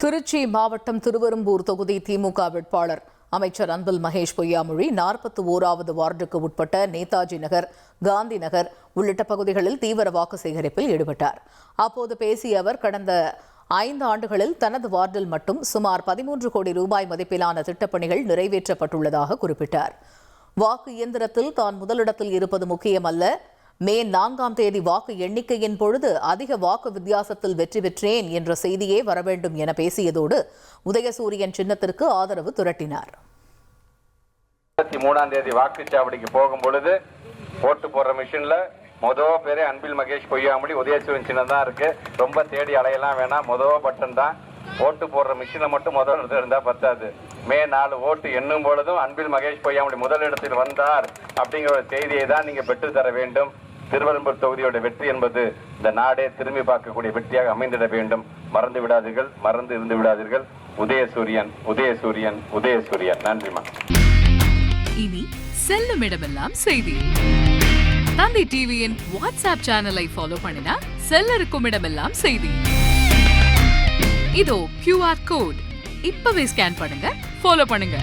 திருச்சி மாவட்டம் திருவெரும்பூர் தொகுதி திமுக வேட்பாளர் அமைச்சர் அன்பில் மகேஷ் பொய்யாமொழி 41வது வார்டுக்கு உட்பட்ட நேதாஜி நகர், காந்தி நகர் உள்ளிட்ட பகுதிகளில் தீவிர வாக்கு சேகரிப்பில் ஈடுபட்டார். அப்போது பேசிய அவர், கடந்த 5 ஆண்டுகளில் தனது வார்டில் மட்டும் சுமார் 13 கோடி ரூபாய் மதிப்பிலான திட்டப்பணிகள் நிறைவேற்றப்பட்டுள்ளதாக குறிப்பிட்டார். வாக்கு இயந்திரத்தில் தான் முதலிடத்தில் இருப்பது முக்கியமல்ல, மே 4ஆம் தேதி வாக்கு எண்ணிக்கையின் பொழுது அதிக வாக்கு வித்தியாசத்தில் வெற்றி பெற்றேன் என்ற செய்தியே வரவேண்டும் என பேசியதோடு உதயசூரியன் சின்னத்திற்கு ஆதரவு திரட்டினார். 23ஆம் தேதி வாக்குச்சாவடிக்கு போகும் பொழுது ஓட்டு போடுற மிஷின்ல மொதல் பேரே அன்பில் மகேஷ் பொய்யாமொழி உதயசூரியன் சின்னம் தான் இருக்கு. ரொம்ப தேடி அலையெல்லாம் வேணாம், மொதல் பட்டன் தான். ஓட்டு போடுற மிஷினை மட்டும் முதல் இடத்துல இருந்தா பத்தாது. மே 4 ஓட்டு எண்ணும் பொழுதும் அன்பில் மகேஷ் பொய்யாமொழி முதலிடத்தில் வந்தார் அப்படிங்கிற ஒரு செய்தியை தான் நீங்க பெற்று தர வேண்டும். திருவெரும்பூர் தொகுதியோட வெற்றி என்பது இந்த நாடே திரும்பி பார்க்கக்கூடிய வெற்றியாக அமைந்திட வேண்டும். மறந்து விடாதீர்கள், மறந்து இருந்து விடாதீர்கள். உதயசூரியன், உதயசூரியன், உதயசூரியன். நன்றிமா. இனி செல்லும் இடமெல்லாம் செய்தி. தந்தை டிவியின் வாட்ஸ்அப் சேனலை ஃபாலோ பண்ணினா செல்ல இருக்கும் இடமெல்லாம் செய்தி. இதோ QR கோட், இப்பவே ஸ்கேன் பண்ணுங்க, ஃபாலோ பண்ணுங்க.